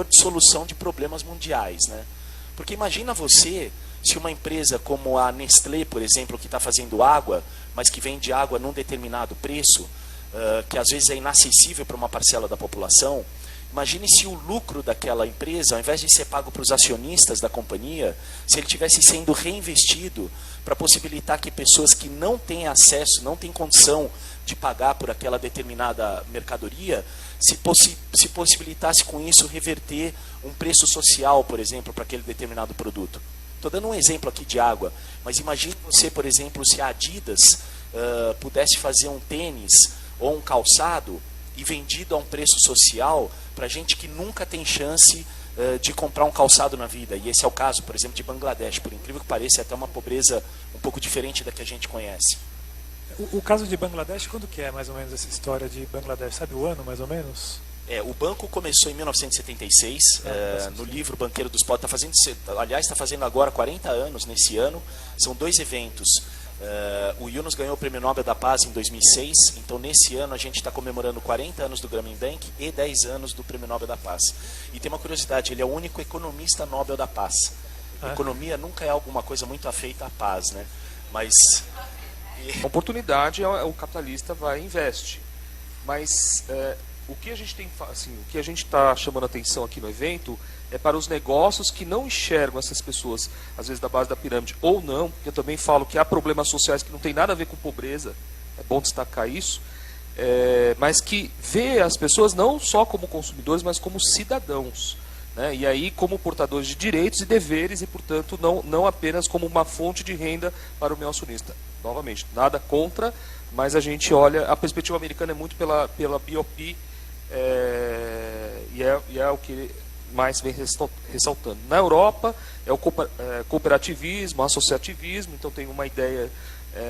de solução de problemas mundiais, né? Porque imagina você, se uma empresa como a Nestlé, por exemplo, que está fazendo água, mas que vende água num determinado preço, que às vezes é inacessível para uma parcela da população, imagine se o lucro daquela empresa, ao invés de ser pago para os acionistas da companhia, se ele tivesse sendo reinvestido para possibilitar que pessoas que não têm acesso, não têm condição de pagar por aquela determinada mercadoria, se possibilitasse com isso reverter um preço social, por exemplo, para aquele determinado produto. Estou dando um exemplo aqui de água, mas imagine você, por exemplo, se a Adidas pudesse fazer um tênis ou um calçado e vendido a um preço social para gente que nunca tem chance de comprar um calçado na vida. E esse é o caso, por exemplo, de Bangladesh. Por incrível que pareça, é até uma pobreza um pouco diferente da que a gente conhece. O caso de Bangladesh, quando que é mais ou menos essa história de Bangladesh? Sabe o ano mais ou menos? O banco começou em 1976, no livro Banqueiro dos Pobres, está fazendo agora 40 anos nesse ano, são 2 eventos. O Yunus ganhou o Prêmio Nobel da Paz em 2006, então nesse ano a gente está comemorando 40 anos do Grameen Bank e 10 anos do Prêmio Nobel da Paz. E tem uma curiosidade, ele é o único economista Nobel da Paz. Economia nunca é alguma coisa muito afeita à paz, né? Mas... A oportunidade, o capitalista vai e investe. Mas o que a gente tem, assim, o que a gente está chamando a atenção aqui no evento é para os negócios que não enxergam essas pessoas, às vezes da base da pirâmide, ou não, porque eu também falo que há problemas sociais que não tem nada a ver com pobreza, é bom destacar isso, mas que vê as pessoas não só como consumidores, mas como cidadãos. Né? E aí como portadores de direitos e deveres e, portanto, não apenas como uma fonte de renda para o meu acionista. Novamente, nada contra, mas a gente olha, a perspectiva americana é muito pela BOP, e é o que mais vem ressaltando. Na Europa é o cooperativismo, associativismo, então tem uma ideia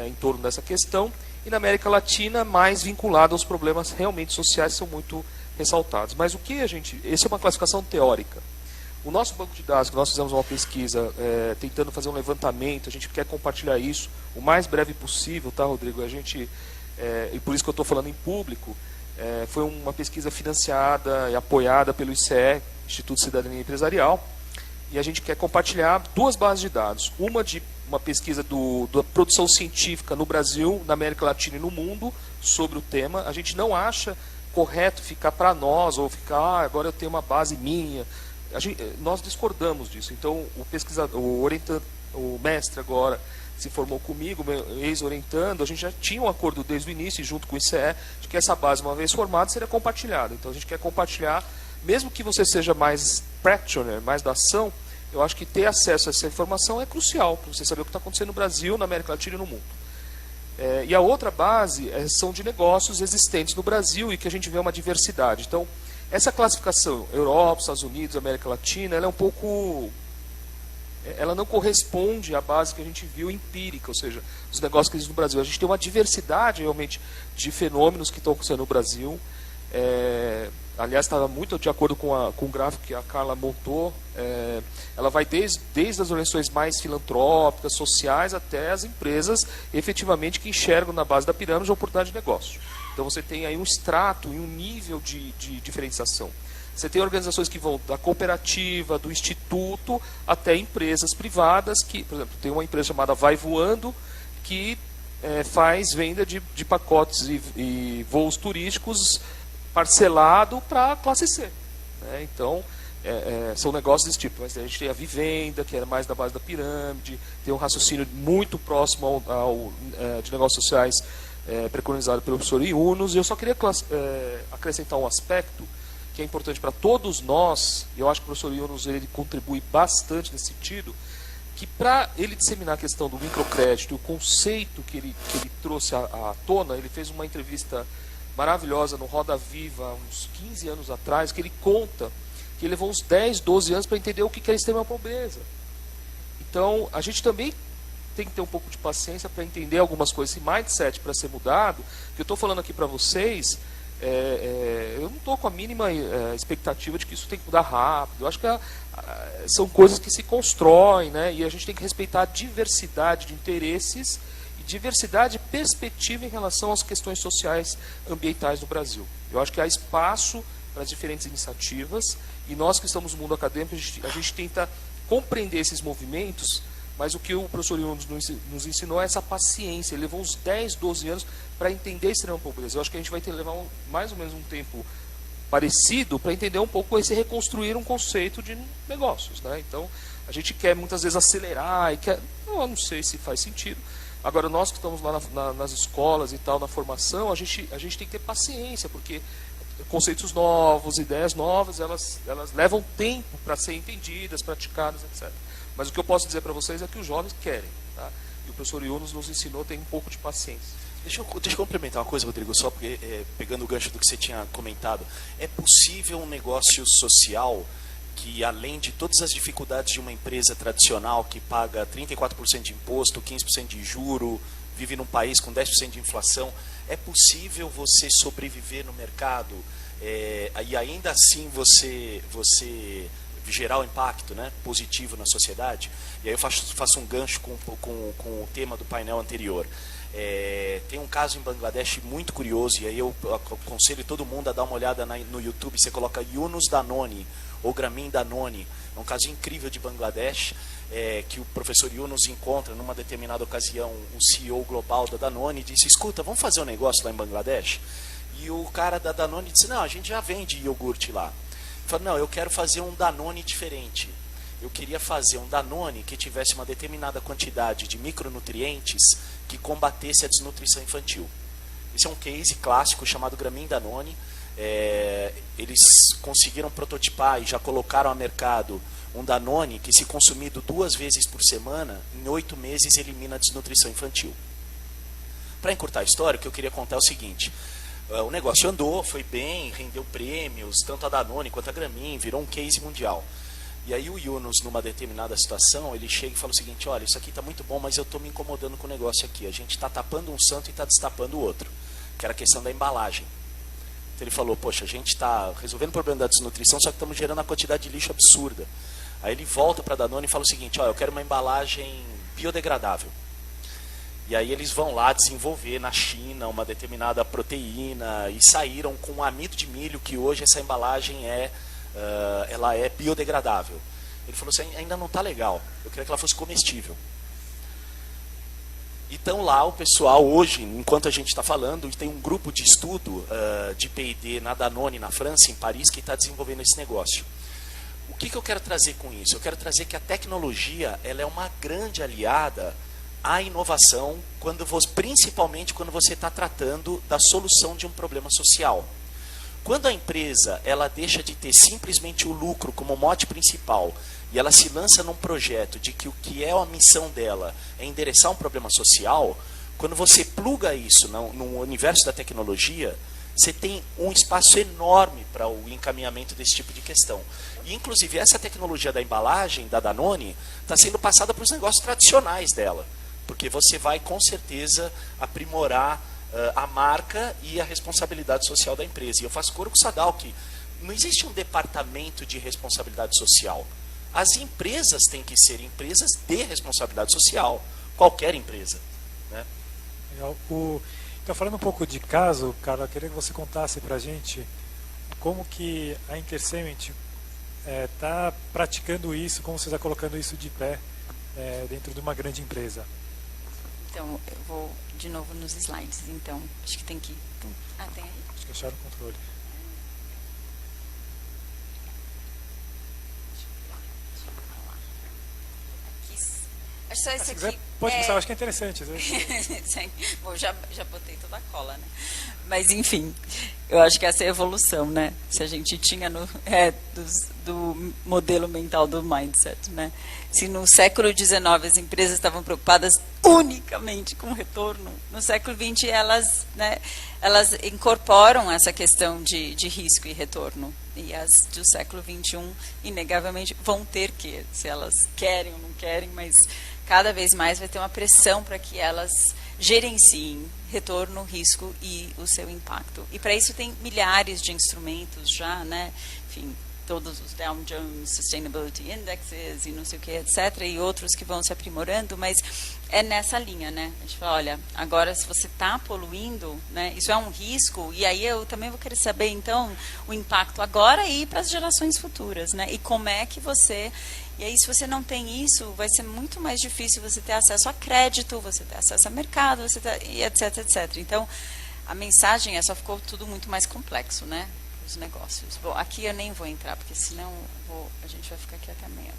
em torno dessa questão, e na América Latina mais vinculada aos problemas realmente sociais, são muito ressaltados. Mas essa é uma classificação teórica. O nosso banco de dados, que nós fizemos uma pesquisa tentando fazer um levantamento, a gente quer compartilhar isso o mais breve possível, tá, Rodrigo? E por isso que eu estou falando em público, foi uma pesquisa financiada e apoiada pelo ICE, Instituto de Cidadania Empresarial, e a gente quer compartilhar 2 bases de dados. Uma pesquisa da produção científica no Brasil, na América Latina e no mundo, sobre o tema. A gente não acha correto ficar para nós, ou ficar, agora eu tenho uma base minha. Nós discordamos disso. Então, o mestre agora se formou comigo, meu ex-orientando, a gente já tinha um acordo desde o início, junto com o ICE, de que essa base, uma vez formada, seria compartilhada. Então, a gente quer compartilhar, mesmo que você seja mais practitioner, mais da ação, eu acho que ter acesso a essa informação é crucial, para você saber o que está acontecendo no Brasil, na América Latina e no mundo. E a outra base são de negócios existentes no Brasil e que a gente vê uma diversidade. Então, essa classificação, Europa, Estados Unidos, América Latina, ela é um pouco... Ela não corresponde à base que a gente viu empírica, ou seja, os negócios que existem no Brasil. A gente tem uma diversidade, realmente, de fenômenos que estão acontecendo no Brasil. Aliás, estava muito de acordo com o gráfico que a Carla montou. Ela vai desde as organizações mais filantrópicas, sociais, até as empresas, efetivamente, que enxergam na base da pirâmide a oportunidade de negócio. Então você tem aí um extrato e um nível de diferenciação. Você tem organizações que vão da cooperativa, do instituto, até empresas privadas, que, por exemplo, tem uma empresa chamada Vai Voando, que faz venda de pacotes e voos turísticos parcelado para a classe C. Né? Então, são negócios desse tipo. Mas a gente tem a Vivenda, que é mais da base da pirâmide, tem um raciocínio muito próximo de negócios sociais preconizado pelo professor Yunus. E eu só queria acrescentar um aspecto que é importante para todos nós, e eu acho que o professor Yunus ele contribui bastante nesse sentido, que para ele disseminar a questão do microcrédito, o conceito que ele trouxe à tona, ele fez uma entrevista maravilhosa no Roda Viva, uns 15 anos atrás, que ele conta que ele levou uns 10, 12 anos para entender o que é extrema pobreza. Então, a gente também tem que ter um pouco de paciência para entender algumas coisas. Esse mindset para ser mudado, que eu estou falando aqui para vocês, eu não estou com a mínima expectativa de que isso tem que mudar rápido. Eu acho que são coisas que se constroem, né? E a gente tem que respeitar a diversidade de interesses e diversidade de perspectiva em relação às questões sociais ambientais no Brasil. Eu acho que há espaço para as diferentes iniciativas E nós que estamos no mundo acadêmico, a gente tenta compreender esses movimentos, mas o que o professor Yunus nos ensinou é essa paciência. Ele levou uns 10, 12 anos para entender a extrema pobreza. Eu acho que a gente vai ter que levar mais ou menos um tempo parecido para entender um pouco esse reconstruir um conceito de negócios, né? Então, a gente quer muitas vezes acelerar, eu não sei se faz sentido. Agora, nós que estamos lá nas escolas e tal, na formação, a gente tem que ter paciência, porque conceitos novos, ideias novas, elas levam tempo para serem entendidas, praticadas, etc. Mas o que eu posso dizer para vocês é que os jovens querem, tá? E o professor Yunus nos ensinou a ter um pouco de paciência. Deixa eu complementar uma coisa, Rodrigo, só porque, pegando o gancho do que você tinha comentado. É possível um negócio social que, além de todas as dificuldades de uma empresa tradicional que paga 34% de imposto, 15% de juro, vive num país com 10% de inflação, é possível você sobreviver no mercado e ainda assim você gerar um impacto, né, positivo na sociedade? E aí eu faço um gancho com o tema do painel anterior. Tem um caso em Bangladesh muito curioso, e aí eu aconselho todo mundo a dar uma olhada no YouTube. Você coloca Yunus Danone ou Grameen Danone. É um caso incrível de Bangladesh, que o professor Yunus encontra numa determinada ocasião o CEO global da Danone e disse: escuta, vamos fazer um negócio lá em Bangladesh? E o cara da Danone disse: não, a gente já vende iogurte lá. Ele falou: não, eu quero fazer um Danone diferente. Eu queria fazer um Danone que tivesse uma determinada quantidade de micronutrientes que combatesse a desnutrição infantil. Esse é um case clássico chamado Grameen Danone. Eles conseguiram prototipar e já colocaram ao mercado um Danone que, se consumido 2 vezes por semana, em 8 meses elimina a desnutrição infantil. Para encurtar a história, o que eu queria contar é o seguinte: o negócio andou, foi bem, rendeu prêmios, tanto a Danone quanto a Grameen, virou um case mundial. E aí o Yunus, numa determinada situação, ele chega e fala o seguinte: olha, isso aqui está muito bom, mas eu estou me incomodando com o negócio aqui. A gente está tapando um santo e está destapando o outro, que era a questão da embalagem. Então ele falou: poxa, a gente está resolvendo o problema da desnutrição, só que estamos gerando uma quantidade de lixo absurda. Aí ele volta para a Danone e fala o seguinte: olha, eu quero uma embalagem biodegradável. E aí eles vão lá desenvolver na China uma determinada proteína e saíram com um amido de milho, que hoje essa embalagem ela é biodegradável. Ele falou assim: ainda não está legal, eu queria que ela fosse comestível. Então lá o pessoal hoje, enquanto a gente está falando, tem um grupo de estudo de P&D na Danone, na França, em Paris, que está desenvolvendo esse negócio. O que eu quero trazer com isso? Eu quero trazer que a tecnologia ela é uma grande aliada à inovação, principalmente quando você está tratando da solução de um problema social. Quando a empresa ela deixa de ter simplesmente o lucro como mote principal e ela se lança num projeto de que o que é a missão dela é endereçar um problema social, quando você pluga isso no universo da tecnologia, você tem um espaço enorme para o encaminhamento desse tipo de questão. E, inclusive, essa tecnologia da embalagem, da Danone, está sendo passada para os negócios tradicionais dela, porque você vai, com certeza, aprimorar a marca e a responsabilidade social da empresa. E eu faço coro com o Sadal que não existe um departamento de responsabilidade social. As empresas têm que ser empresas de responsabilidade social. Qualquer empresa, né? Legal. Então, falando um pouco de caso, Carla, eu queria que você contasse para a gente como que a Intersement está praticando isso, como você está colocando isso de pé dentro de uma grande empresa. Então, eu vou de novo nos slides. Então, acho que tem que... Ah, tem aí? Acho que acharam o controle. Acho só esse aqui. Pode começar, acho que é interessante. Bom, já botei toda a cola, né? Mas, enfim, eu acho que essa é a evolução, né? Se a gente tinha do modelo mental do mindset, né? Se no século XIX as empresas estavam preocupadas unicamente com retorno, no século XX elas incorporam essa questão de risco e retorno. E as do século XXI, inegavelmente, vão ter que, se elas querem ou não querem, mas cada vez mais vai ter uma pressão para que elas gerenciem retorno, risco e o seu impacto. E para isso tem milhares de instrumentos já, né? Enfim, todos os Dow Jones Sustainability Indexes e não sei o que, etc., e outros que vão se aprimorando, mas é nessa linha, né? A gente fala, olha, agora se você está poluindo, né, isso é um risco, e aí eu também vou querer saber, então, o impacto agora e para as gerações futuras, né? E como é que você... E aí, se você não tem isso, vai ser muito mais difícil você ter acesso a crédito, você ter acesso a mercado, e etc, etc. Então, a mensagem só ficou tudo muito mais complexo, né? Os negócios. Bom, aqui eu nem vou entrar, porque senão a gente vai ficar aqui até amanhã.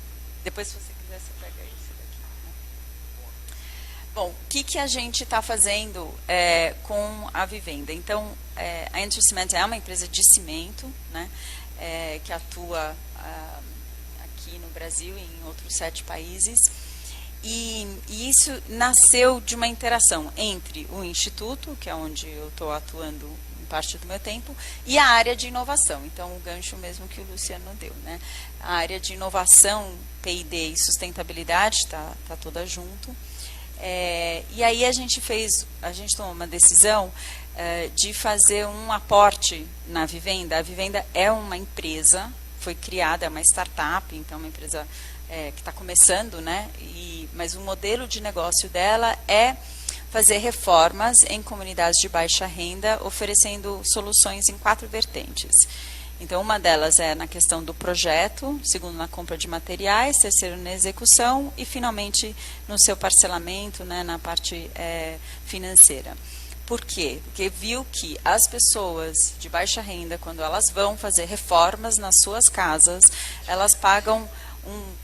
Depois, se você quiser, você pega isso daqui. Né? Bom, o que a gente está fazendo com a Vivenda? Então, a Intercement é uma empresa de cimento, né? Que atua aqui no Brasil e em outros 7 países. E isso nasceu de uma interação entre o Instituto, que é onde eu estou atuando parte do meu tempo, e a área de inovação. Então, o gancho mesmo que o Luciano deu, né? A área de inovação, P&D e sustentabilidade está toda junto. E aí a gente tomou uma decisão de fazer um aporte na Vivenda. A Vivenda é uma empresa, foi criada, é uma startup, então uma empresa que está começando, né? Mas o modelo de negócio dela é fazer reformas em comunidades de baixa renda, oferecendo soluções em 4 vertentes. Então, uma delas é na questão do projeto, segundo na compra de materiais, terceiro na execução e, finalmente, no seu parcelamento, né, na parte financeira. Por quê? Porque viu que as pessoas de baixa renda, quando elas vão fazer reformas nas suas casas, elas pagam um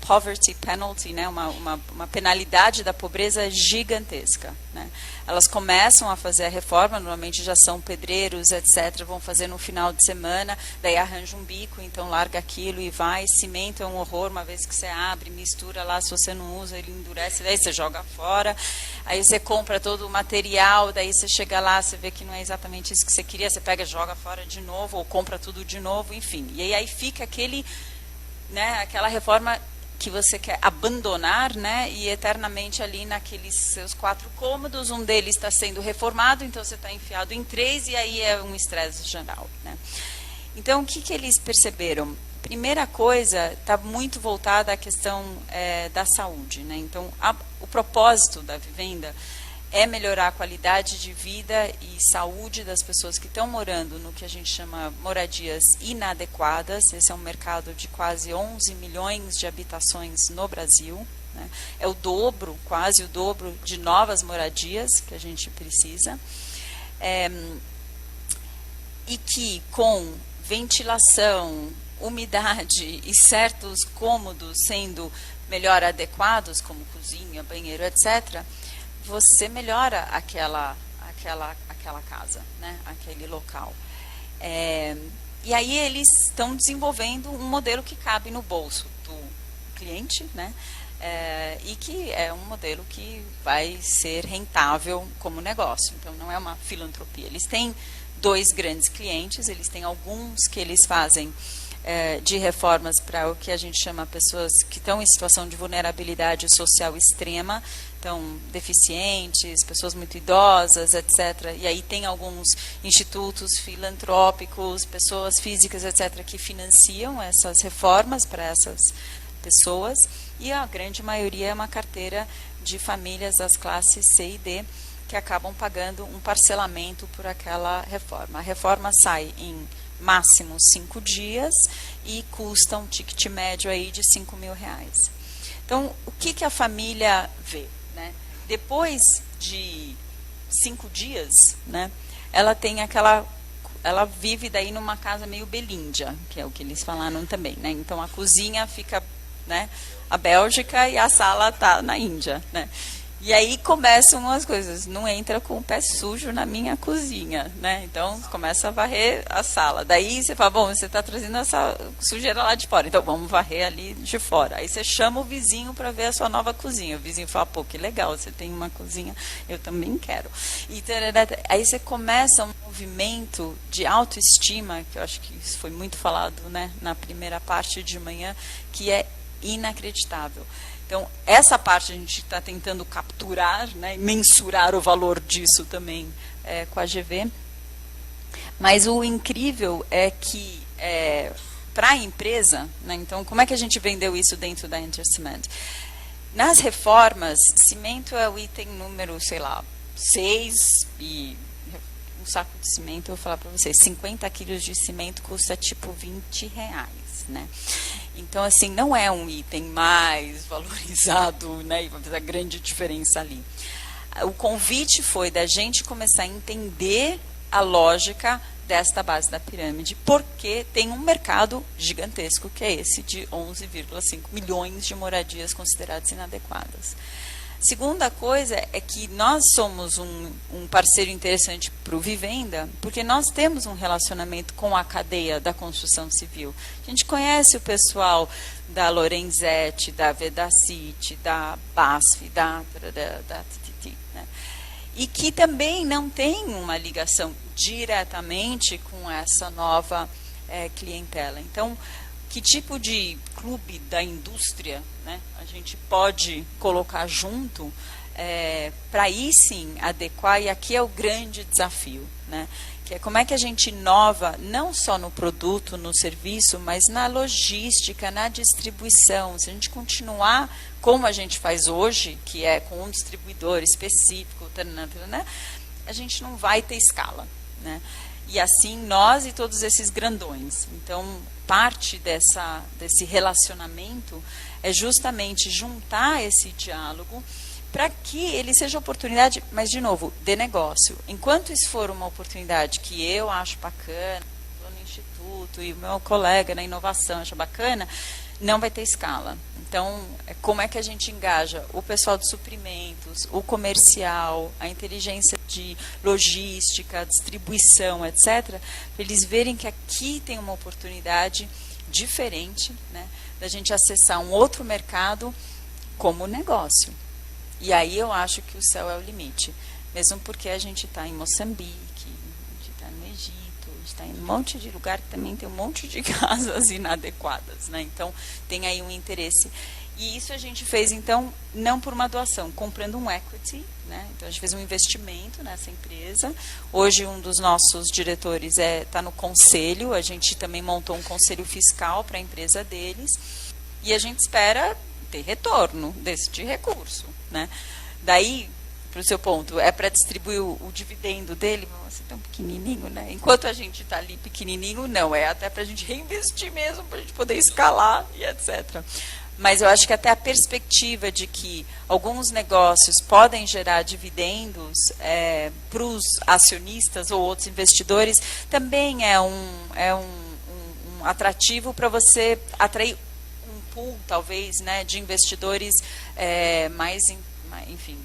poverty penalty, né, uma penalidade da pobreza gigantesca. Né? Elas começam a fazer a reforma, normalmente já são pedreiros, etc., vão fazer no final de semana, daí arranja um bico, então larga aquilo e vai, cimento é um horror, uma vez que você abre, mistura lá, se você não usa, ele endurece, daí você joga fora, aí você compra todo o material, daí você chega lá, você vê que não é exatamente isso que você queria, você pega e joga fora de novo, ou compra tudo de novo, enfim. E aí fica aquela reforma que você quer abandonar, né, e eternamente ali naqueles seus 4 cômodos, um deles está sendo reformado, então você está enfiado em 3 e aí é um estresse geral. Né? Então, o que eles perceberam? Primeira coisa, está muito voltada à questão da saúde. Né? Então, o propósito da Vivenda é melhorar a qualidade de vida e saúde das pessoas que estão morando no que a gente chama moradias inadequadas. Esse é um mercado de quase 11 milhões de habitações no Brasil. Né? É o dobro, quase o dobro de novas moradias que a gente precisa. E que com ventilação, umidade e certos cômodos sendo melhor adequados, como cozinha, banheiro, etc., você melhora aquela casa, né? Aquele local. E aí eles estão desenvolvendo um modelo que cabe no bolso do cliente, né? E que é um modelo que vai ser rentável como negócio. Então, não é uma filantropia. Eles têm 2 grandes clientes, eles têm alguns que eles fazem de reformas para o que a gente chama pessoas que estão em situação de vulnerabilidade social extrema, então deficientes, pessoas muito idosas, etc. E aí tem alguns institutos filantrópicos, pessoas físicas, etc., que financiam essas reformas para essas pessoas, e a grande maioria é uma carteira de famílias das classes C e D que acabam pagando um parcelamento por aquela reforma. A reforma sai em máximo 5 dias e custa um ticket médio aí de R$5.000. Então, o que a família vê? Né? Depois de 5 dias, né, ela vive daí numa casa meio belíndia, que é o que eles falaram também. Né? Então, a cozinha fica, né, a Bélgica e a sala está na Índia. Né? E aí começam as coisas, não entra com o pé sujo na minha cozinha, né? Então, começa a varrer a sala. Daí você fala, bom, você está trazendo essa sujeira lá de fora, então vamos varrer ali de fora. Aí você chama o vizinho para ver a sua nova cozinha. O vizinho fala, pô, que legal, você tem uma cozinha, eu também quero. E aí você começa um movimento de autoestima, que eu acho que isso foi muito falado, né, na primeira parte de manhã, que é inacreditável. Então, essa parte a gente está tentando capturar, né, e mensurar o valor disso também com a GV. Mas o incrível é que para a empresa, né? Então, como é que a gente vendeu isso dentro da Intercement? Nas reformas, cimento é o item número, sei lá, 6 e um saco de cimento, eu vou falar para vocês, 50 quilos de cimento custa tipo R$20, né? Então, assim, não é um item mais valorizado, né? E vai fazer a grande diferença ali. O convite foi da gente começar a entender a lógica desta base da pirâmide, porque tem um mercado gigantesco, que é esse de 11,5 milhões de moradias consideradas inadequadas. Segunda coisa é que nós somos um parceiro interessante para o Vivenda, porque nós temos um relacionamento com a cadeia da construção civil. A gente conhece o pessoal da Lorenzetti, da Vedacity, da BASF, da TTT, né? E que também não tem uma ligação diretamente com essa nova clientela. Então, que tipo de clube da indústria, né, a gente pode colocar junto para aí sim adequar, e aqui é o grande desafio, né, que é como é que a gente inova não só no produto, no serviço, mas na logística, na distribuição. Se a gente continuar como a gente faz hoje, que é com um distribuidor específico, né, a gente não vai ter escala, né? E assim nós e todos esses grandões. Então, parte desse relacionamento é justamente juntar esse diálogo para que ele seja oportunidade, mas, de novo, de negócio. Enquanto isso for uma oportunidade que eu acho bacana, estou no Instituto, e o meu colega na inovação acha bacana, não vai ter escala. Então, como é que a gente engaja o pessoal de suprimentos, o comercial, a inteligência de logística, distribuição, etc., para eles verem que aqui tem uma oportunidade diferente, né, da gente acessar um outro mercado como negócio. E aí eu acho que o céu é o limite. Mesmo porque a gente está em Moçambique, a gente está no Egito, a gente está em um monte de lugar que também tem um monte de casas inadequadas, né? Então, tem aí um interesse. E isso a gente fez, então, não por uma doação, comprando um equity, né? Então, a gente fez um investimento nessa empresa. Hoje, um dos nossos diretores está no conselho. A gente também montou um conselho fiscal para a empresa deles. E a gente espera ter retorno desse recurso, né? Daí, para o seu ponto, é para distribuir o dividendo dele, você tão pequenininho, né? Enquanto a gente está ali pequenininho, não, é até para a gente reinvestir mesmo, para a gente poder escalar e etc. Mas eu acho que até a perspectiva de que alguns negócios podem gerar dividendos para os acionistas ou outros investidores também é um atrativo para você atrair um pool, talvez, né, de investidores enfim,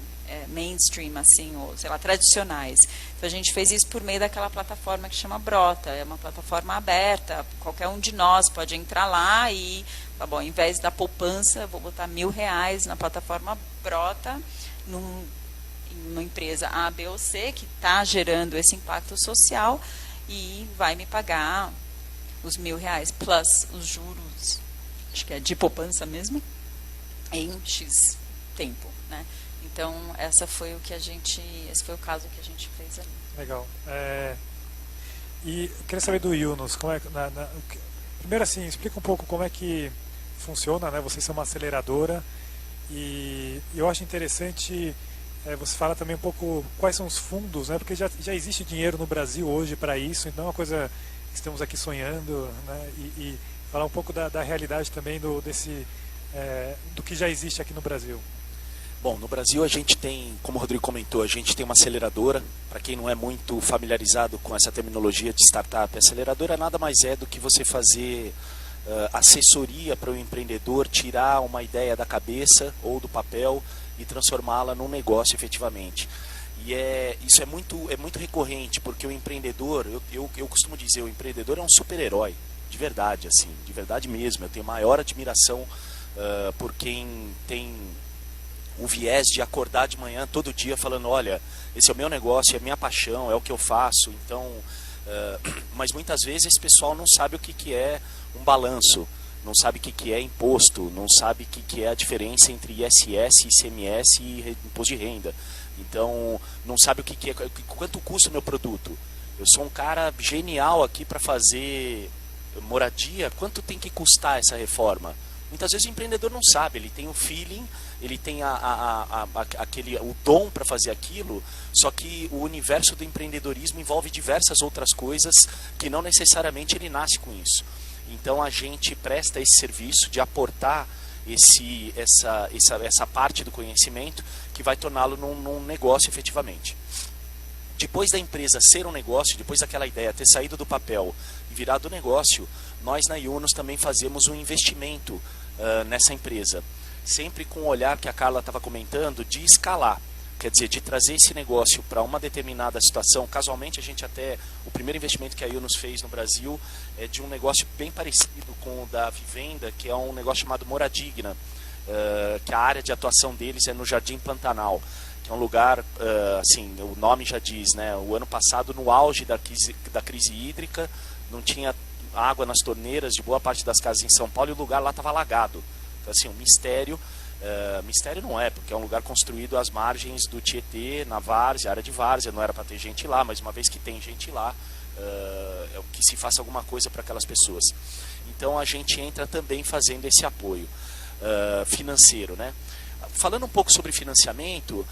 mainstream, assim, ou, sei lá, tradicionais. Então, a gente fez isso por meio daquela plataforma que chama Brota. É uma plataforma aberta, qualquer um de nós pode entrar lá e, tá bom, ao invés da poupança, vou botar R$1.000 na plataforma Brota, numa empresa A, B ou C, que está gerando esse impacto social e vai me pagar os R$1.000 plus os juros, acho que é de poupança mesmo, em X tempo, né? Então, esse foi o caso que a gente fez ali. Legal. E eu queria saber do Yunus, como é, primeiro assim, explica um pouco como é que funciona, né? Vocês são uma aceleradora e eu acho interessante, você fala também um pouco quais são os fundos, né? Porque já existe dinheiro no Brasil hoje para isso, então é uma coisa que estamos aqui sonhando, né? E falar um pouco da realidade também do que já existe aqui no Brasil. Bom, no Brasil a gente tem, como o Rodrigo comentou, a gente tem uma aceleradora. Para quem não é muito familiarizado com essa terminologia de startup, a aceleradora nada mais é do que você fazer assessoria para o empreendedor tirar uma ideia da cabeça ou do papel e transformá-la num negócio efetivamente. E isso é muito recorrente, porque o empreendedor, eu costumo dizer, o empreendedor é um super-herói, de verdade, assim, de verdade mesmo. Eu tenho maior admiração por quem tem o viés de acordar de manhã todo dia falando, olha, esse é o meu negócio, é a minha paixão, é o que eu faço. Então, mas muitas vezes esse pessoal não sabe o que é um balanço, não sabe o que é imposto, não sabe o que é a diferença entre ISS, ICMS e imposto de renda. Então, não sabe quanto custa o meu produto. Eu sou um cara genial aqui para fazer moradia, quanto tem que custar essa reforma? Muitas vezes o empreendedor não sabe, ele tem o feeling, ele tem o dom para fazer aquilo, só que o universo do empreendedorismo envolve diversas outras coisas que não necessariamente ele nasce com isso. Então a gente presta esse serviço de aportar essa parte do conhecimento que vai torná-lo num negócio efetivamente. Depois da empresa ser um negócio, depois daquela ideia ter saído do papel e virado negócio, nós na Yunus também fazemos um investimento nessa empresa. Sempre com o olhar que a Carla estava comentando de escalar. Quer dizer, de trazer esse negócio para uma determinada situação. Casualmente, o primeiro investimento que a Yunus fez no Brasil é de um negócio bem parecido com o da Vivenda, que é um negócio chamado Moradigna, que a área de atuação deles é no Jardim Pantanal, que é um lugar, assim, o nome já diz, né? O ano passado, no auge da crise hídrica, não tinha água nas torneiras de boa parte das casas em São Paulo e o lugar lá estava alagado. Então, assim, um mistério. Mistério não é, porque é um lugar construído às margens do Tietê, na várzea, área de várzea, não era para ter gente lá, mas uma vez que tem gente lá, é que se faça alguma coisa para aquelas pessoas. Então a gente entra também fazendo esse apoio financeiro, né? Falando um pouco sobre financiamento,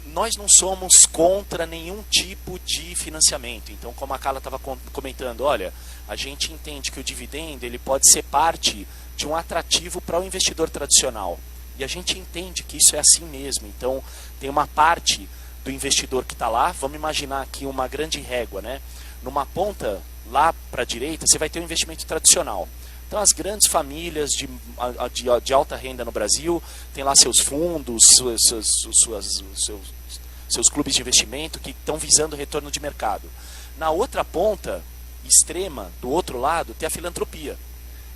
nós não somos contra nenhum tipo de financiamento. Então, como a Carla estava comentando, olha, a gente entende que o dividendo ele pode ser parte de um atrativo para o investidor tradicional. E a gente entende que isso é assim mesmo. Então, tem uma parte do investidor que está lá, vamos imaginar aqui uma grande régua, né? Numa ponta, lá para a direita, você vai ter um investimento tradicional. Então, as grandes famílias de alta renda no Brasil têm lá seus fundos, seus clubes de investimento que estão visando retorno de mercado. Na outra ponta extrema, do outro lado, tem a filantropia.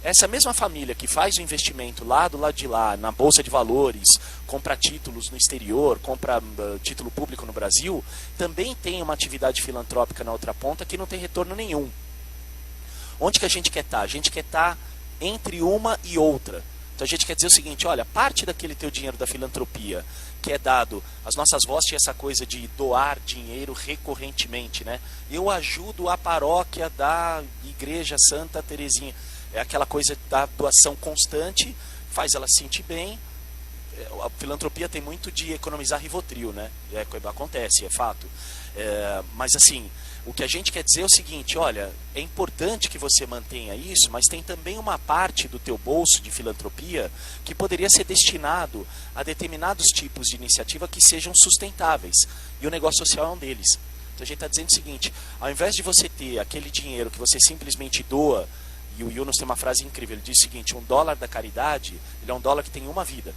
Essa mesma família que faz o investimento lá do lado de lá, na Bolsa de Valores, compra títulos no exterior, compra título público no Brasil, também tem uma atividade filantrópica na outra ponta que não tem retorno nenhum. Onde que a gente quer estar? A gente quer estar entre uma e outra. Então a gente quer dizer o seguinte, olha, parte daquele teu dinheiro da filantropia, que é dado, as nossas vozes tinham essa coisa de doar dinheiro recorrentemente, né? Eu ajudo a paróquia da Igreja Santa Terezinha. É aquela coisa da doação constante, faz ela se sentir bem. A filantropia tem muito de economizar Rivotril, né? Acontece, é fato. Mas assim, o que a gente quer dizer é o seguinte, olha, é importante que você mantenha isso, mas tem também uma parte do teu bolso de filantropia que poderia ser destinado a determinados tipos de iniciativa que sejam sustentáveis. E o negócio social é um deles. Então a gente está dizendo o seguinte, ao invés de você ter aquele dinheiro que você simplesmente doa, e o Yunus tem uma frase incrível, ele diz o seguinte, $1 da caridade, ele é $1 que tem uma vida.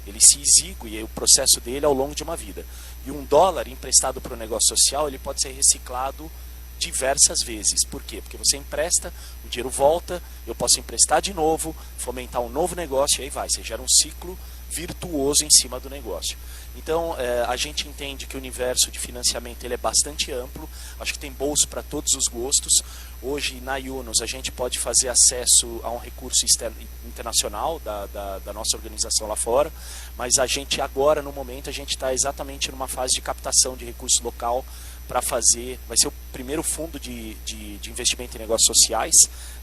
Ele se exígue e o processo dele é ao longo de uma vida. E $1 emprestado para o negócio social, ele pode ser reciclado diversas vezes. Por quê? Porque você empresta, o dinheiro volta, eu posso emprestar de novo, fomentar um novo negócio, e aí vai, você gera um ciclo virtuoso em cima do negócio. Então, a gente entende que o universo de financiamento ele é bastante amplo, acho que tem bolso para todos os gostos. Hoje, na Yunus, a gente pode fazer acesso a um recurso internacional da nossa organização lá fora, mas a gente agora, no momento, a gente está exatamente numa fase de captação de recurso local para fazer, vai ser o primeiro fundo de investimento em negócios sociais,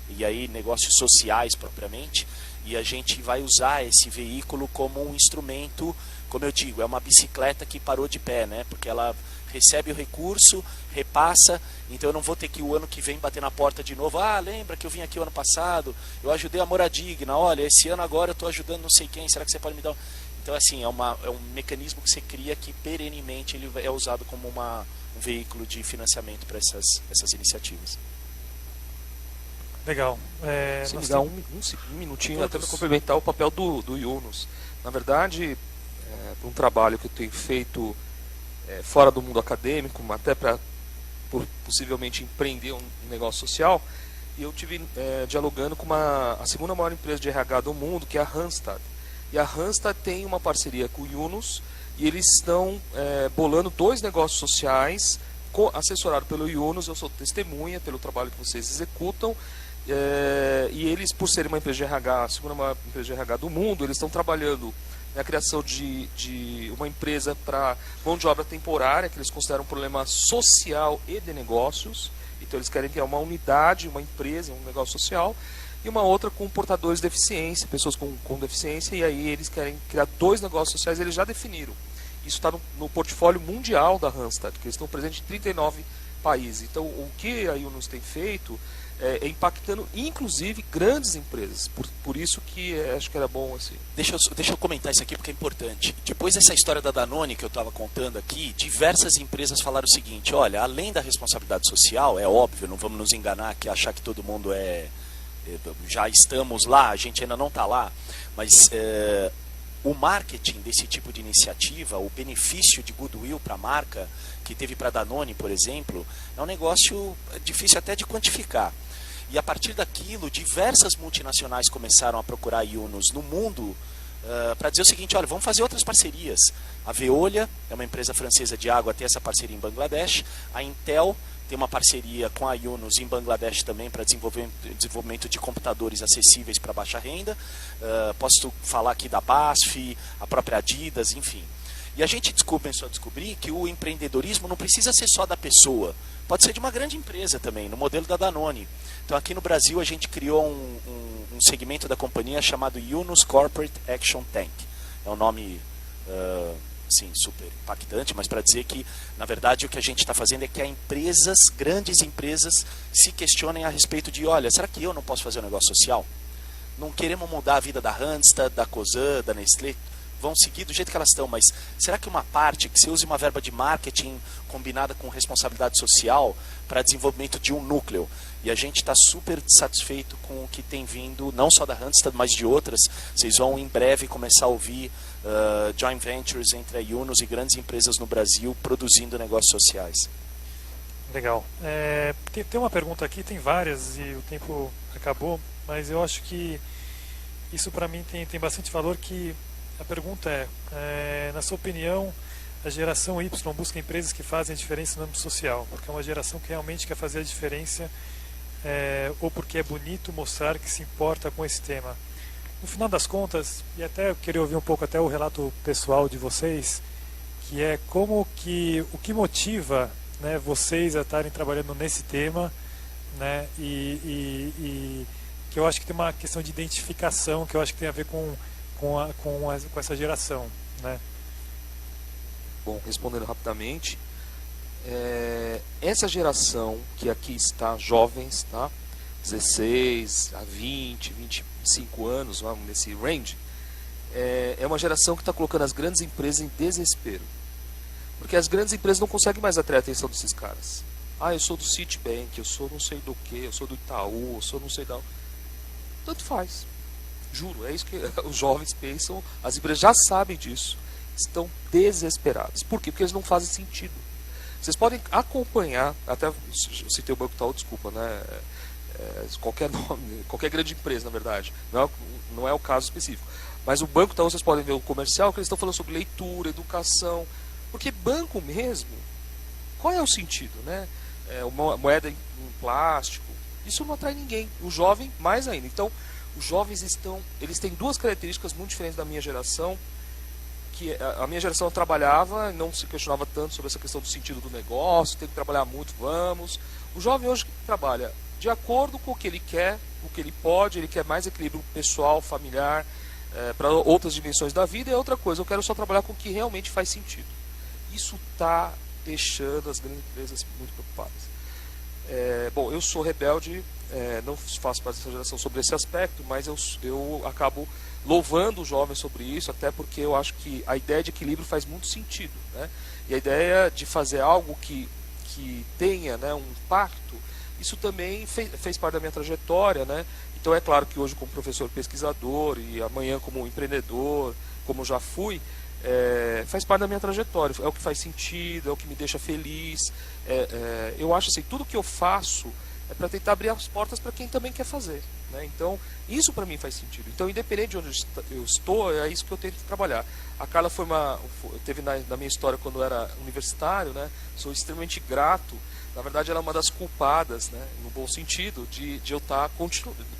e aí negócios sociais propriamente, e a gente vai usar esse veículo como um instrumento, como eu digo, é uma bicicleta que parou de pé, né? Porque ela recebe o recurso, repassa, então eu não vou ter que o ano que vem bater na porta de novo, lembra que eu vim aqui o ano passado, eu ajudei a Moradigna, olha, esse ano agora eu estou ajudando não sei quem, será que você pode me dar... Então, assim, é um mecanismo que você cria que perenemente ele é usado como um veículo de financiamento para essas iniciativas. Legal. Se me dá um minutinho até para complementar o papel do Yunus. Na verdade, um trabalho que eu tenho feito fora do mundo acadêmico, até para possivelmente empreender um negócio social, e eu tive dialogando com a segunda maior empresa de RH do mundo, que é a Randstad. E a Randstad tem uma parceria com o Yunus, e eles estão bolando 2 negócios sociais, assessorado pelo Yunus. Eu sou testemunha pelo trabalho que vocês executam, e eles, por serem uma empresa de RH, a segunda maior empresa de RH do mundo, eles estão trabalhando na criação de uma empresa para mão de obra temporária, que eles consideram um problema social e de negócios. Então eles querem criar uma unidade, uma empresa, um negócio social, e uma outra com portadores de deficiência, pessoas com deficiência, e aí eles querem criar 2 negócios sociais, eles já definiram. Isso está no portfólio mundial da Randstad, que eles estão presentes em 39 países. Então o que a Yunus tem feito é impactando inclusive grandes empresas. Por isso que acho que era bom assim. Deixa eu comentar isso aqui porque é importante. Depois dessa história da Danone que eu estava contando aqui, diversas empresas falaram o seguinte: olha, além da responsabilidade social, é óbvio, não vamos nos enganar que achar que todo mundo já estamos lá, a gente ainda não está lá, mas o marketing desse tipo de iniciativa, o benefício de goodwill para a marca que teve para a Danone, por exemplo, é um negócio difícil até de quantificar. E a partir daquilo, diversas multinacionais começaram a procurar a Yunus no mundo para dizer o seguinte: olha, vamos fazer outras parcerias. A Veolia é uma empresa francesa de água, tem essa parceria em Bangladesh. A Intel tem uma parceria com a Yunus em Bangladesh também para desenvolvimento de computadores acessíveis para baixa renda. Posso falar aqui da BASF, a própria Adidas, enfim. E a gente começou a descobrir que o empreendedorismo não precisa ser só da pessoa, pode ser de uma grande empresa também, no modelo da Danone. Então aqui no Brasil a gente criou um segmento da companhia chamado Yunus Corporate Action Tank. É um nome assim, super impactante, mas para dizer que, na verdade, o que a gente está fazendo é que grandes empresas, se questionem a respeito de: olha, será que eu não posso fazer um negócio social? Não queremos mudar a vida da Randstad, da Cosan, da Nestlé, vão seguir do jeito que elas estão, mas será que uma parte, que você use uma verba de marketing combinada com responsabilidade social para desenvolvimento de um núcleo? E a gente está super satisfeito com o que tem vindo, não só da Randstad, mas de outras. Vocês vão em breve começar a ouvir joint ventures entre a Yunus e grandes empresas no Brasil produzindo negócios sociais. Legal. Tem uma pergunta aqui, tem várias e o tempo acabou, mas eu acho que isso para mim tem bastante valor. Que a pergunta na sua opinião, a geração Y busca empresas que fazem a diferença no âmbito social, porque é uma geração que realmente quer fazer a diferença, ou porque é bonito mostrar que se importa com esse tema. No final das contas, e até eu queria ouvir um pouco até o relato pessoal de vocês, que é o que motiva, né, vocês a estarem trabalhando nesse tema, né, e que eu acho que tem uma questão de identificação que eu acho que tem a ver com essa geração, né? Bom, respondendo rapidamente, essa geração que aqui está, jovens, tá? 16 a 20, 25 anos, nesse range, é uma geração que está colocando as grandes empresas em desespero. Porque as grandes empresas não conseguem mais atrair a atenção desses caras. Eu sou do Citibank, eu sou não sei do que, eu sou do Itaú, eu sou não sei da... Tanto faz. Juro, é isso que os jovens pensam, as empresas já sabem disso, estão desesperadas. Por quê? Porque eles não fazem sentido. Vocês podem acompanhar, até citei o Banco Itaú, desculpa, né? Qualquer nome, qualquer grande empresa, na verdade, não é o caso específico. Mas o Banco Itaú, vocês podem ver o comercial, que eles estão falando sobre leitura, educação, porque banco mesmo, qual é o sentido, né? Uma moeda em plástico, isso não atrai ninguém, o jovem mais ainda. Então, os jovens eles têm 2 características muito diferentes da minha geração, que a minha geração trabalhava, não se questionava tanto sobre essa questão do sentido do negócio, tem que trabalhar muito, vamos. O jovem hoje trabalha de acordo com o que ele quer, o que ele pode, ele quer mais equilíbrio pessoal, familiar, para outras dimensões da vida, e é outra coisa, eu quero só trabalhar com o que realmente faz sentido. Isso está deixando as grandes empresas muito preocupadas. Bom, eu sou rebelde, não faço parte dessa geração sobre esse aspecto, mas eu acabo louvando os jovens sobre isso, até porque eu acho que a ideia de equilíbrio faz muito sentido, né? E a ideia de fazer algo que tenha, né, um impacto, isso também fez parte da minha trajetória, né? Então é claro que hoje como professor pesquisador e amanhã como empreendedor, como já fui, faz parte da minha trajetória, é o que faz sentido, é o que me deixa feliz. Eu acho assim, tudo que eu faço é para tentar abrir as portas para quem também quer fazer, né? Então isso para mim faz sentido. Então independente de onde eu estou, é isso que eu tento trabalhar. A Carla teve na minha história quando eu era universitário, né? Sou extremamente grato. Na verdade ela é uma das culpadas, né, no bom sentido, de eu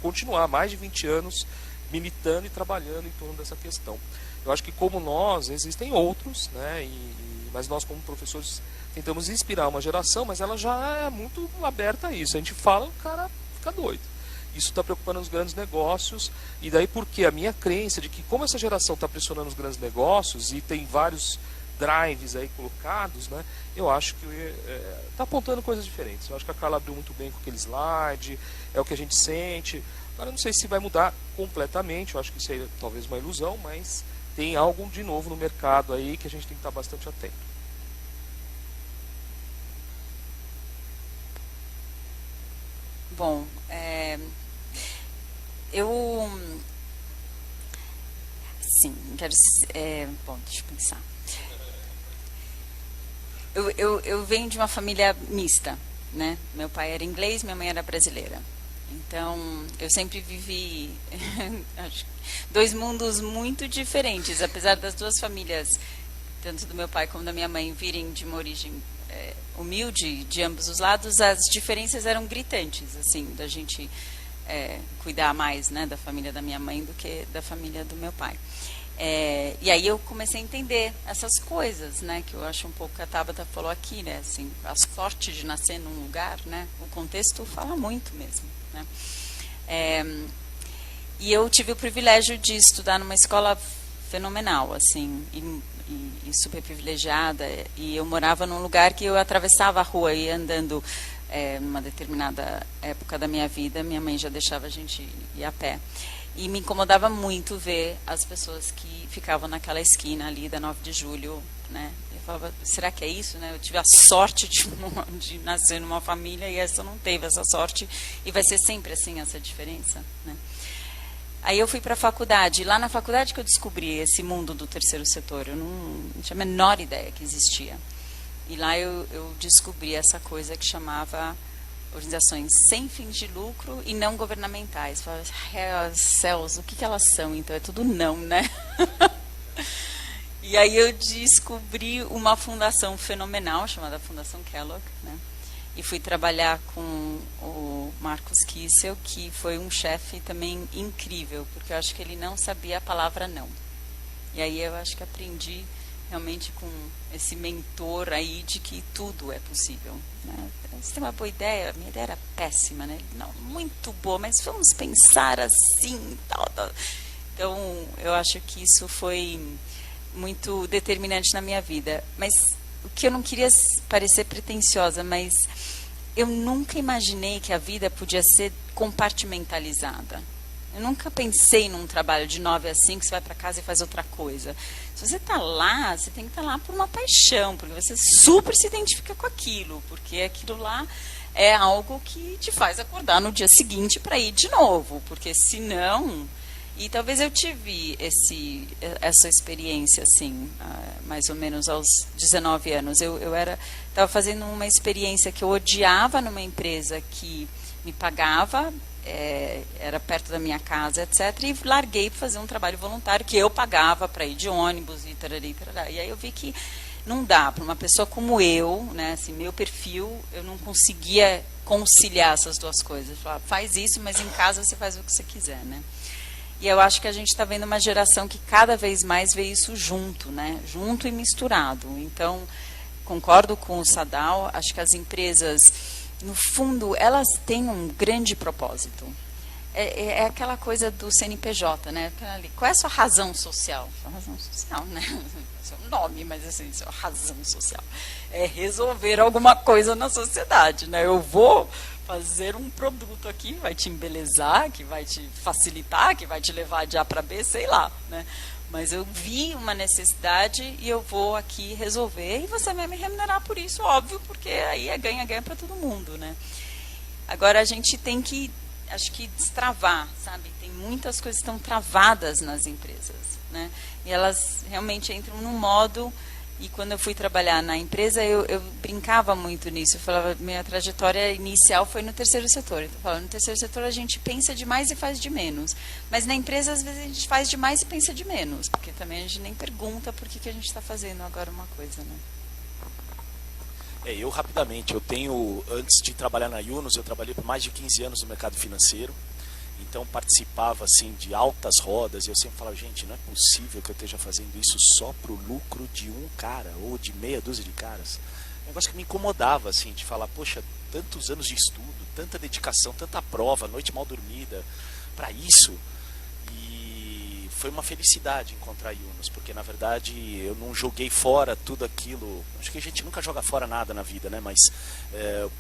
continuar mais de 20 anos militando e trabalhando em torno dessa questão. Eu acho que como nós, existem outros, né? Mas nós como professores tentamos inspirar uma geração, mas ela já é muito aberta a isso. A gente fala, o cara fica doido. Isso está preocupando os grandes negócios, e daí porque a minha crença de que como essa geração está pressionando os grandes negócios e tem vários drives aí colocados, né, eu acho que está apontando coisas diferentes. Eu acho que a Carla abriu muito bem com aquele slide, é o que a gente sente. Agora, eu não sei se vai mudar completamente, eu acho que isso é talvez uma ilusão, mas tem algo de novo no mercado aí que a gente tem que estar bastante atento. Bom, eu... Sim, quero... bom, deixa eu pensar. Eu venho de uma família mista, né? Meu pai era inglês, minha mãe era brasileira. Então, eu sempre vivi acho, dois mundos muito diferentes, apesar das duas famílias, tanto do meu pai como da minha mãe, virem de uma origem humilde de ambos os lados. As diferenças eram gritantes, assim, da gente cuidar mais, né, da família da minha mãe do que da família do meu pai. E aí eu comecei a entender essas coisas, né, que eu acho um pouco que a Tabata falou aqui, né, assim, a sorte de nascer num lugar, né, o contexto fala muito mesmo, né. E eu tive o privilégio de estudar numa escola fenomenal, assim, e super privilegiada, e eu morava num lugar que eu atravessava a rua e ia andando numa determinada época da minha vida, minha mãe já deixava a gente ir a pé. E me incomodava muito ver as pessoas que ficavam naquela esquina ali da 9 de julho, né? Eu falava, será que é isso, né? Eu tive a sorte de nascer numa família e essa não teve essa sorte, e vai ser sempre assim essa diferença, né? Aí eu fui para a faculdade, lá na faculdade que eu descobri esse mundo do terceiro setor, eu não tinha a menor ideia que existia. E lá eu descobri essa coisa que chamava organizações sem fins de lucro e não governamentais. Falei, céus, o que elas são? Então é tudo não, né? E aí eu descobri uma fundação fenomenal chamada Fundação Kellogg, né? E fui trabalhar com o Marcos Kissel, que foi um chefe também incrível, porque eu acho que ele não sabia a palavra não. E aí eu acho que aprendi realmente com esse mentor aí de que tudo é possível, né? Você tem uma boa ideia? Minha ideia era péssima, né? Não, muito boa, mas vamos pensar assim, tal, tal. Então, eu acho que isso foi muito determinante na minha vida. Mas o que eu não queria parecer pretensiosa, mas eu nunca imaginei que a vida podia ser compartimentalizada. Eu nunca pensei num trabalho de 9 às 5, você vai para casa e faz outra coisa. Se você está lá, você tem que estar lá por uma paixão, porque você super se identifica com aquilo, porque aquilo lá é algo que te faz acordar no dia seguinte para ir de novo, porque senão... E talvez eu tive essa experiência, assim, mais ou menos aos 19 anos. Eu estava fazendo uma experiência que eu odiava numa empresa que me pagava, era perto da minha casa, etc. E larguei para fazer um trabalho voluntário que eu pagava para ir de ônibus e tarari, tarará. E aí eu vi que não dá para uma pessoa como eu, né, assim, meu perfil, eu não conseguia conciliar essas duas coisas. Eu falava, faz isso, mas em casa você faz o que você quiser, né? E eu acho que a gente está vendo uma geração que cada vez mais vê isso junto, né? Junto e misturado. Então, concordo com o Sadal, acho que as empresas, no fundo, elas têm um grande propósito. É aquela coisa do CNPJ, né? Qual é a sua razão social? A razão social, né? Seu nome, mas assim, sua razão social. É resolver alguma coisa na sociedade, né? Eu vou fazer um produto aqui, vai te embelezar, que vai te facilitar, que vai te levar de A para B, sei lá, né? Mas eu vi uma necessidade e eu vou aqui resolver e você vai me remunerar por isso, óbvio, porque aí é ganha-ganha para todo mundo, né? Agora a gente tem que, acho que, destravar, sabe? Tem muitas coisas que estão travadas nas empresas, né? E elas realmente entram num modo... E quando eu fui trabalhar na empresa, eu brincava muito nisso. Eu falava, minha trajetória inicial foi no terceiro setor. Eu falava, no terceiro setor a gente pensa demais e faz de menos. Mas na empresa, às vezes, a gente faz demais e pensa de menos. Porque também a gente nem pergunta por que a gente está fazendo agora uma coisa, né? Eu rapidamente, antes de trabalhar na Yunus, eu trabalhei por mais de 15 anos no mercado financeiro. então participava assim de altas rodas, e eu sempre falava, gente, não é possível que eu esteja fazendo isso só pro lucro de um cara, ou de meia dúzia de caras. Um negócio que me incomodava, assim, de falar, poxa, tantos anos de estudo, tanta dedicação, tanta prova, noite mal dormida, para isso. E foi uma felicidade encontrar a Yunus, porque na verdade eu não joguei fora tudo aquilo. Acho que a gente nunca joga fora nada na vida, né? Mas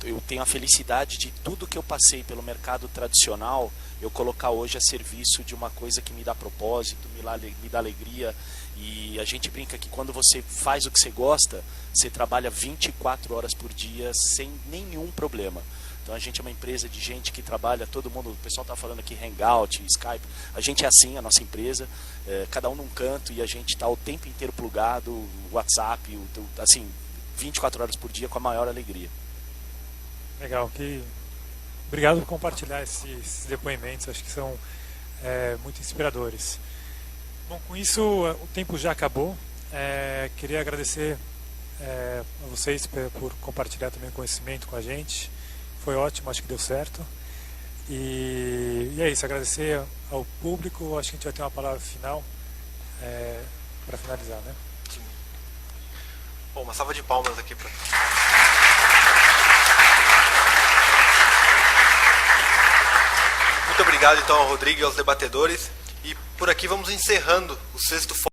eu tenho a felicidade de tudo que eu passei pelo mercado tradicional, eu colocar hoje a serviço de uma coisa que me dá propósito, me dá alegria. E a gente brinca que quando você faz o que você gosta, você trabalha 24 horas por dia sem nenhum problema. Então a gente é uma empresa de gente que trabalha, todo mundo, o pessoal está falando aqui Hangout, Skype, a gente é assim, a nossa empresa, cada um num canto, e a gente está o tempo inteiro plugado, WhatsApp, assim, 24 horas por dia com a maior alegria. Legal, obrigado por compartilhar esses depoimentos, acho que são muito inspiradores. Bom, com isso o tempo já acabou. Queria agradecer a vocês por compartilhar também o conhecimento com a gente. Foi ótimo, acho que deu certo. E é isso, agradecer ao público. Acho que a gente vai ter uma palavra final para finalizar, né? Sim. Bom, uma salva de palmas aqui para... Muito obrigado então ao Rodrigo e aos debatedores. E por aqui vamos encerrando o 6º Fórum